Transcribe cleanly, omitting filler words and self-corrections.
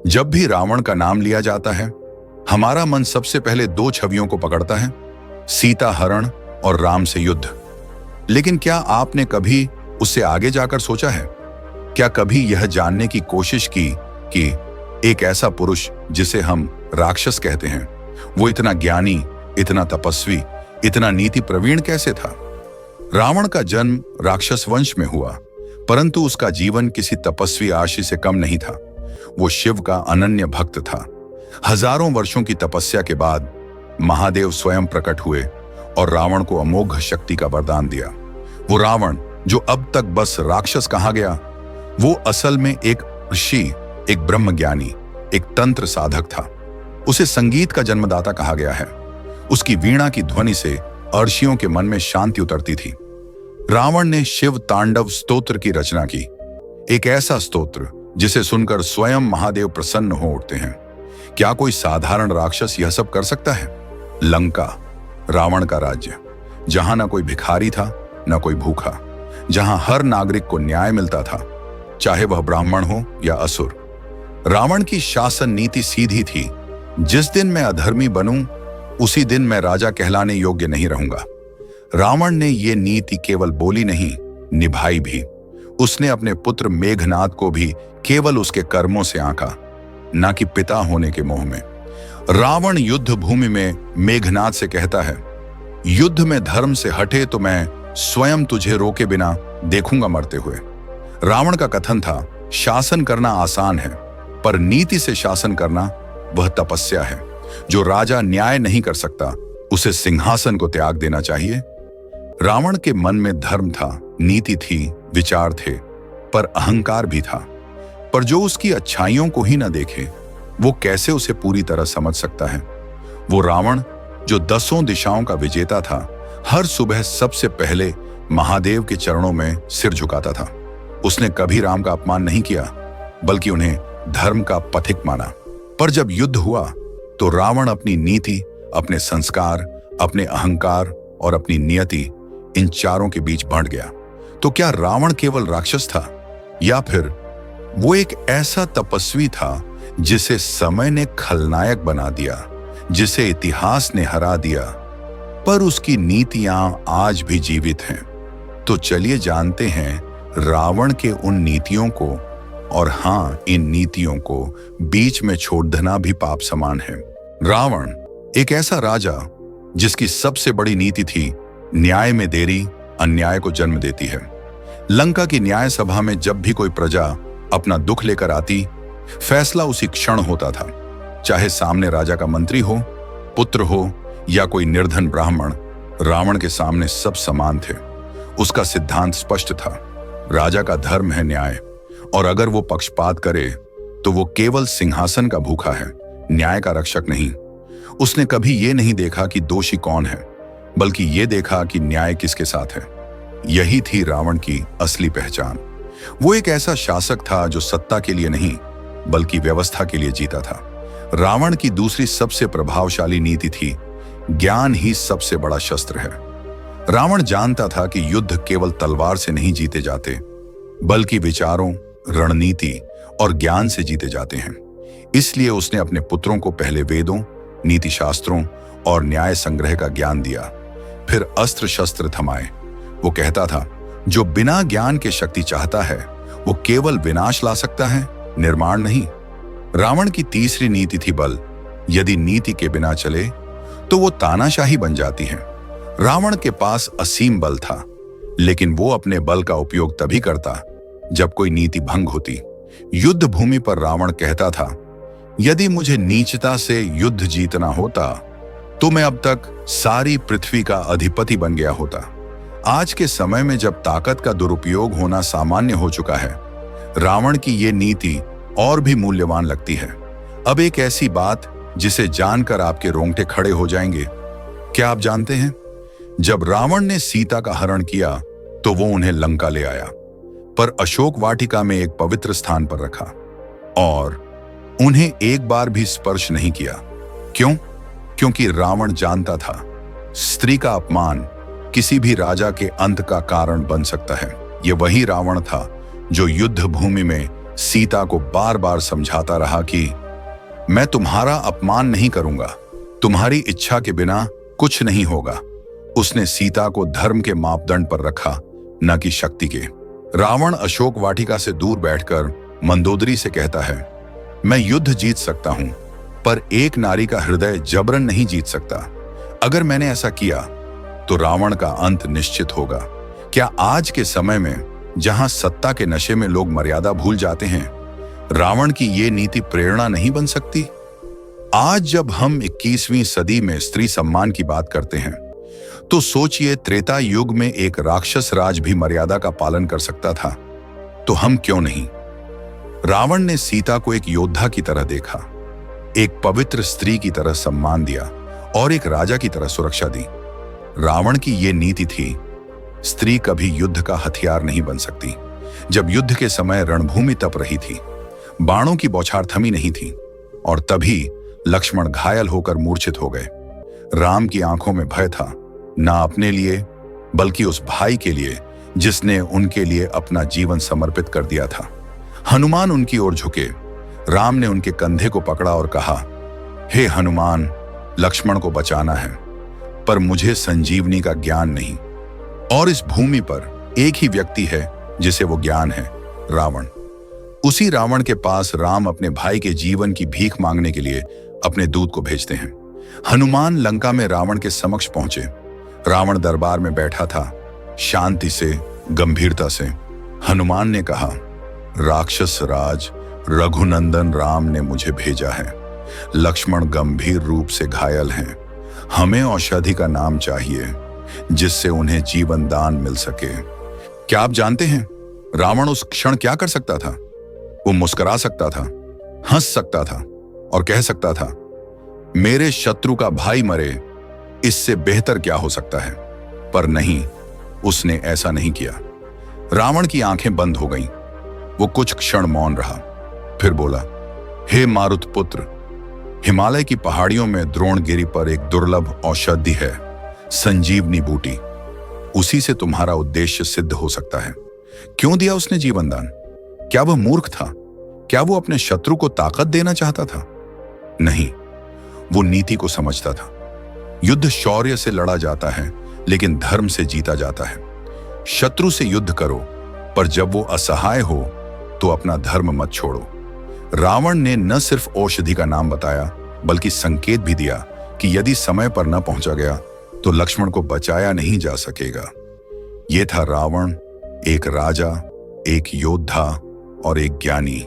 जब भी रावण का नाम लिया जाता है, हमारा मन सबसे पहले दो छवियों को पकड़ता है, सीता हरण और राम से युद्ध। लेकिन क्या आपने कभी उससे आगे जाकर सोचा है? क्या कभी यह जानने की कोशिश की कि एक ऐसा पुरुष जिसे हम राक्षस कहते हैं, वो इतना ज्ञानी, इतना तपस्वी, इतना नीति प्रवीण कैसे था? रावण का जन्म राक्षस वंश में हुआ, परंतु उसका जीवन किसी तपस्वी आशी से कम नहीं था। वो शिव का अनन्य भक्त था। हजारों वर्षों की तपस्या के बाद महादेव स्वयं प्रकट हुए और रावण को अमोघ शक्ति का वरदान दिया। वो रावण जो अब तक बस राक्षस कहा गया, वो असल में एक ऋषि, एक ब्रह्मज्ञानी, एक तंत्र साधक था। उसे संगीत का जन्मदाता कहा गया है। उसकी वीणा की ध्वनि से अर्षियों के मन में शांति उतरती थी। रावण ने शिव तांडव स्तोत्र की रचना की, एक ऐसा स्तोत्र जिसे सुनकर स्वयं महादेव प्रसन्न हो उठते हैं। क्या कोई साधारण राक्षस यह सब कर सकता है? लंका, रावण का राज्य, जहां न कोई भिखारी था न कोई भूखा, जहां हर नागरिक को न्याय मिलता था, चाहे वह ब्राह्मण हो या असुर। रावण की शासन नीति सीधी थी, जिस दिन मैं अधर्मी बनूं उसी दिन मैं राजा कहलाने योग्य नहीं रहूंगा। रावण ने यह नीति केवल बोली नहीं, निभाई भी। उसने अपने पुत्र मेघनाद को भी केवल उसके कर्मों से आंका, ना कि पिता होने के मोह में। रावण युद्ध भूमि में मेघनाद से कहता है, युद्ध में धर्म से हटे तो मैं स्वयं तुझे रोके बिना देखूंगा मरते हुए। रावण का कथन था, शासन करना आसान है, पर नीति से शासन करना वह तपस्या है। जो राजा न्याय नहीं कर सकता, उसे सिंहासन को त्याग देना चाहिए। रावण के मन में धर्म था, नीति थी, विचार थे, पर अहंकार भी था। पर जो उसकी अच्छाइयों को ही न देखे, वो कैसे उसे पूरी तरह समझ सकता है? वो रावण जो 10 दिशाओं का विजेता था, हर सुबह सबसे पहले महादेव के चरणों में सिर झुकाता था। उसने कभी राम का अपमान नहीं किया, बल्कि उन्हें धर्म का पथिक माना। पर जब युद्ध हुआ तो रावण अपनी नीति, अपने संस्कार, अपने अहंकार और अपनी नियति, इन चारों के बीच बांट गया। तो क्या रावण केवल राक्षस था, या फिर वो एक ऐसा तपस्वी था जिसे समय ने खलनायक बना दिया, जिसे इतिहास ने हरा दिया, पर उसकी नीतियां आज भी जीवित हैं? तो चलिए जानते हैं रावण के उन नीतियों को। और हां, इन नीतियों को बीच में छोड़ देना भी पाप समान है। रावण एक ऐसा राजा जिसकी सबसे बड़ी नीति थी, न्याय में देरी अन्याय को जन्म देती है। लंका की न्याय सभा में जब भी कोई प्रजा अपना दुख लेकर आती, फैसला उसी क्षण होता था। चाहे सामने राजा का मंत्री हो, पुत्र हो या कोई निर्धन ब्राह्मण, रावण के सामने सब समान थे। उसका सिद्धांत स्पष्ट था, राजा का धर्म है न्याय, और अगर वो पक्षपात करे तो वो केवल सिंहासन का भूखा है, न्याय का रक्षक नहीं। उसने कभी ये नहीं देखा कि दोषी कौन है, बल्कि ये देखा कि न्याय किसके साथ है। यही थी रावण की असली पहचान। वो एक ऐसा शासक था जो सत्ता के लिए नहीं, बल्कि व्यवस्था के लिए जीता था। रावण की दूसरी सबसे प्रभावशाली नीति थी, ज्ञान ही सबसे बड़ा शस्त्र है। रावण जानता था कि युद्ध केवल तलवार से नहीं जीते जाते, बल्कि विचारों, रणनीति और ज्ञान से जीते जाते हैं। इसलिए उसने अपने पुत्रों को पहले वेदों, नीति शास्त्रों और न्याय संग्रह का ज्ञान दिया, फिर अस्त्र शस्त्र थमाए। वो कहता था, जो बिना ज्ञान के शक्ति चाहता है वो केवल विनाश ला सकता है, निर्माण नहीं। रावण की तीसरी नीति थी बल। यदि नीति के बिना चले तो वो तानाशाही बन जाती है। रावण के पास असीम बल था, लेकिन वो अपने बल का उपयोग तभी करता जब कोई नीति भंग होती। युद्ध भूमि पर रावण कहता था, यदि मुझे नीचता से युद्ध जीतना होता तो मैं अब तक सारी पृथ्वी का अधिपति बन गया होता। आज के समय में जब ताकत का दुरुपयोग होना सामान्य हो चुका है, रावण की ये नीति और भी मूल्यवान लगती है। अब एक ऐसी बात जिसे जानकर आपके रोंगटे खड़े हो जाएंगे। क्या आप जानते हैं, जब रावण ने सीता का हरण किया तो वो उन्हें लंका ले आया, पर अशोक वाटिका में एक पवित्र स्थान पर रखा और उन्हें एक बार भी स्पर्श नहीं किया। क्यों? क्योंकि रावण जानता था, स्त्री का अपमान किसी भी राजा के अंत का कारण बन सकता है। यह वही रावण था जो युद्ध भूमि में सीता को बार बार समझाता रहा कि मैं तुम्हारा अपमान नहीं करूंगा, तुम्हारी इच्छा के बिना कुछ नहीं होगा। उसने सीता को धर्म के मापदंड पर रखा, न कि शक्ति के। रावण अशोक वाटिका से दूर बैठकर मंदोदरी से कहता है, मैं युद्ध जीत सकता हूं, पर एक नारी का हृदय जबरन नहीं जीत सकता। अगर मैंने ऐसा किया तो रावण का अंत निश्चित होगा। क्या आज के समय में, जहां सत्ता के नशे में लोग मर्यादा भूल जाते हैं, रावण की ये नीति प्रेरणा नहीं बन सकती? आज जब हम 21वीं सदी में स्त्री सम्मान की बात करते हैं, तो सोचिए त्रेता युग में एक राक्षस राज भी मर्यादा का पालन कर सकता था, तो हम क्यों नहीं? रावण ने सीता को एक योद्धा की तरह देखा, एक पवित्र स्त्री की तरह सम्मान दिया और एक राजा की तरह सुरक्षा दी। रावण की यह नीति थी, स्त्री कभी युद्ध का हथियार नहीं बन सकती। जब युद्ध के समय रणभूमि तप रही थी, बाणों की बौछार थमी नहीं थी, और तभी लक्ष्मण घायल होकर मूर्छित हो गए। राम की आंखों में भय था, ना अपने लिए बल्कि उस भाई के लिए जिसने उनके लिए अपना जीवन समर्पित कर दिया था। हनुमान उनकी ओर झुके। राम ने उनके कंधे को पकड़ा और कहा, हे हनुमान, लक्ष्मण को बचाना है, पर मुझे संजीवनी का ज्ञान नहीं। और इस भूमि पर एक ही व्यक्ति है जिसे वो ज्ञान है, रावण। उसी रावण के पास राम अपने भाई के जीवन की भीख मांगने के लिए अपने दूत को भेजते हैं। हनुमान लंका में रावण के समक्ष पहुंचे। रावण दरबार में बैठा था, शांति से, गंभीरता से। हनुमान ने कहा, राक्षस राज रघुनंदन राम ने मुझे भेजा है। लक्ष्मण गंभीर रूप से घायल हैं। हमें औषधि का नाम चाहिए जिससे उन्हें जीवन दान मिल सके। क्या आप जानते हैं रावण उस क्षण क्या कर सकता था? वो मुस्कुरा सकता था, हंस सकता था और कह सकता था, मेरे शत्रु का भाई मरे, इससे बेहतर क्या हो सकता है? पर नहीं, उसने ऐसा नहीं किया। रावण की आंखें बंद हो गईं। वो कुछ क्षण मौन रहा, फिर बोला, हे मारुत पुत्र, हिमालय की पहाड़ियों में द्रोणगिरी पर एक दुर्लभ औषधि है, संजीवनी बूटी। उसी से तुम्हारा उद्देश्य सिद्ध हो सकता है। क्यों दिया उसने जीवन दान? क्या वह मूर्ख था? क्या वो अपने शत्रु को ताकत देना चाहता था? नहीं, वो नीति को समझता था। युद्ध शौर्य से लड़ा जाता है, लेकिन धर्म से जीता जाता है। शत्रु से युद्ध करो, पर जब वो असहाय हो तो अपना धर्म मत छोड़ो। रावण ने न सिर्फ औषधि का नाम बताया, बल्कि संकेत भी दिया कि यदि समय पर न पहुंचा गया तो लक्ष्मण को बचाया नहीं जा सकेगा। यह था रावण, एक राजा, एक योद्धा और एक ज्ञानी।